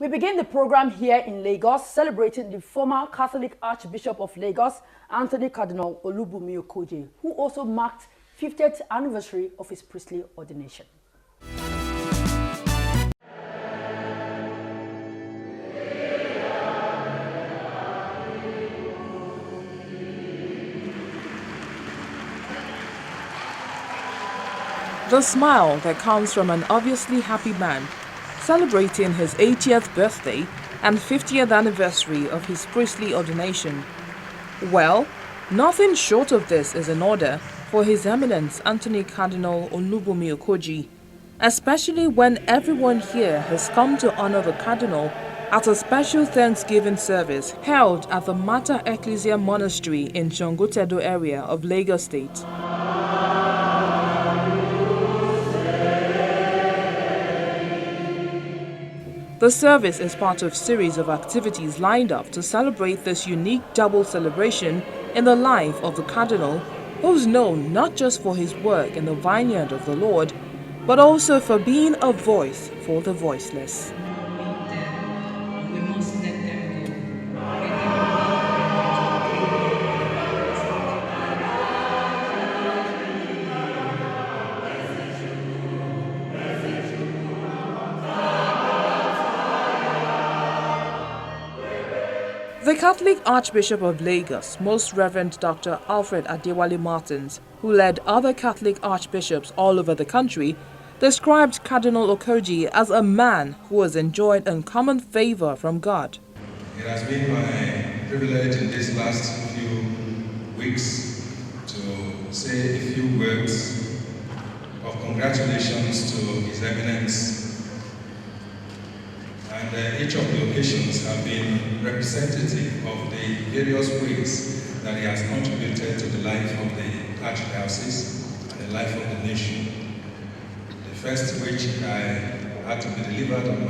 We begin the program here in Lagos, celebrating the former Catholic Archbishop of Lagos, Anthony Cardinal Olubunmi Okojie, who also marked 50th anniversary of his priestly ordination. The smile that comes from an obviously happy man celebrating his 80th birthday and 50th anniversary of his priestly ordination. Well, nothing short of this is in order for His Eminence Anthony Cardinal Olubunmi Okojie, especially when everyone here has come to honor the Cardinal at a special Thanksgiving service held at the Mater Ecclesia Monastery in Shongotedo area of Lagos State. The service is part of a series of activities lined up to celebrate this unique double celebration in the life of the Cardinal, who's known not just for his work in the vineyard of the Lord, but also for being a voice for the voiceless. The Catholic Archbishop of Lagos, Most Reverend Dr. Alfred Adewale Martins, who led other Catholic archbishops all over the country, described Cardinal Okojie as a man who has enjoyed uncommon favor from God. It has been my privilege in these last few weeks to say a few words of congratulations to His Eminence. And each of the occasions have been representative of the various ways that he has contributed to the life of the Archdiocese and the life of the nation. The first which I had to be delivered in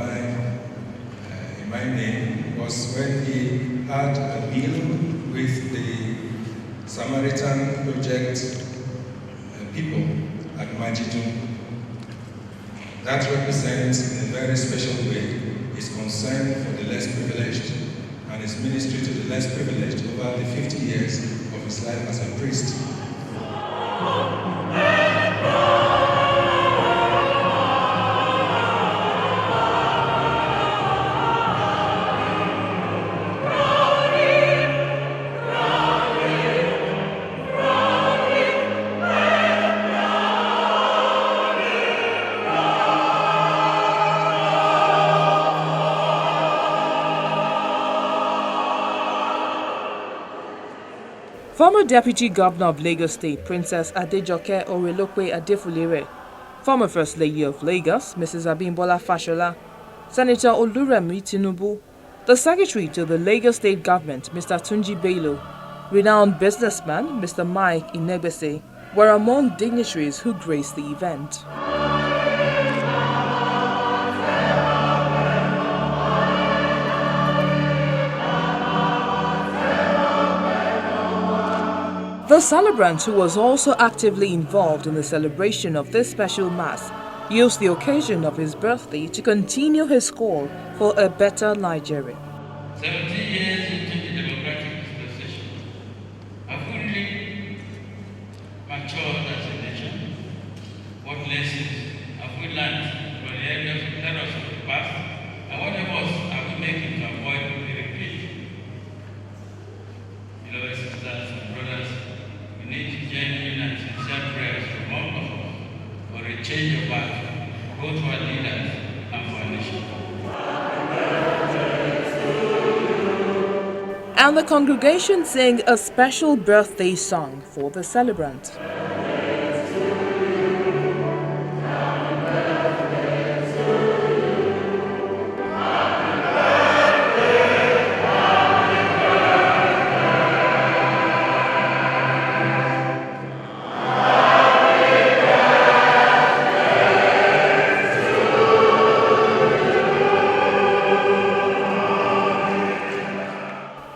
my name was when he had a meal with the Samaritan Project people at Majidun. That represents in a very special way his concern for the less privileged and his ministry to the less privileged over the 50 years of his life as a priest. Former Deputy Governor of Lagos State, Princess Adejoke Orelokwe Adefulere, former First Lady of Lagos, Mrs. Abimbola Fashola, Senator Oluremi Tinubu, the Secretary to the Lagos State Government, Mr. Tunji Bello, renowned businessman, Mr. Mike Inegbese, were among dignitaries who graced the event. The celebrant, who was also actively involved in the celebration of this special Mass, used the occasion of his birthday to continue his call for a better Nigeria. 70 years into the democratic dispensation, have we really matured as a nation? What lessons have we learned from the errors of the past? And what efforts are we making to avoid the repeat? Beloved sisters and brothers, we need genuine and sincere prayers from all of us for a change of heart, both for our leaders and for our nation. And the congregation sang a special birthday song for the celebrant.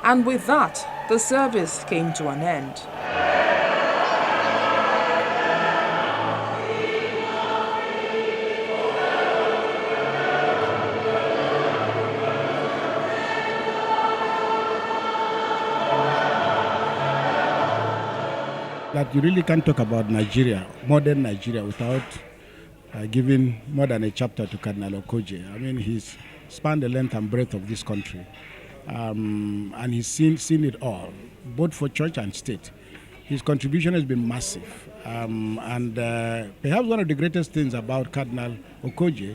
And with that, the service came to an end. that you really can't talk about Nigeria, modern Nigeria, without giving more than a chapter to Cardinal Okojie. I mean, he's spanned the length and breadth of this country, and he's seen it all, both for church and state. His contribution has been massive, and perhaps one of the greatest things about Cardinal Okojie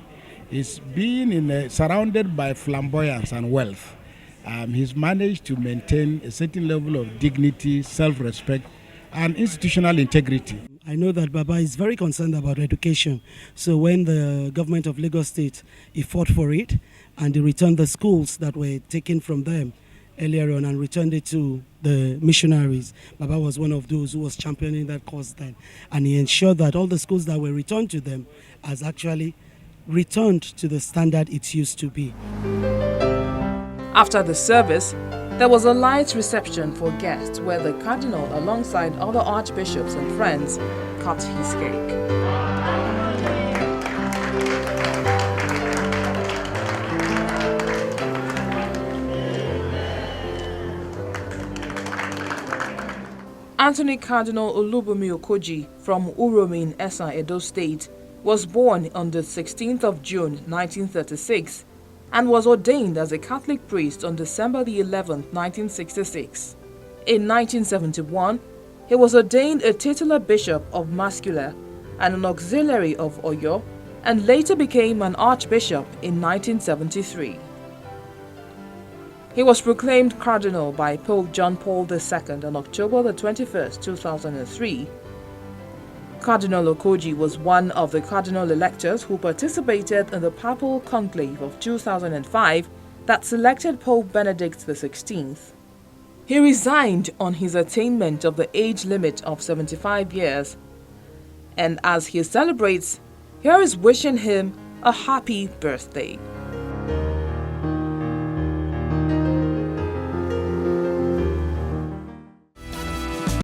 is being surrounded by flamboyance and wealth. He's managed to maintain a certain level of dignity, self-respect, and institutional integrity. I know that Baba is very concerned about education. So when the government of Lagos State, he fought for it, and they returned the schools that were taken from them earlier on and returned it to the missionaries. Baba was one of those who was championing that cause then. And he ensured that all the schools that were returned to them has actually returned to the standard it used to be. After the service, there was a light reception for guests where the Cardinal, alongside other archbishops and friends, cut his cake. Anthony Cardinal Olubunmi Okojie from Uromi in Esa, Edo State, was born on the 16th of June 1936 and was ordained as a Catholic priest on December the 11th, 1966. In 1971, he was ordained a titular bishop of Mascula and an auxiliary of Oyo, and later became an archbishop in 1973. He was proclaimed cardinal by Pope John Paul II on October the 21st, 2003. Cardinal Okojie was one of the cardinal electors who participated in the papal conclave of 2005 that selected Pope Benedict XVI. He resigned on his attainment of the age limit of 75 years, and as he celebrates, here is wishing him a happy birthday.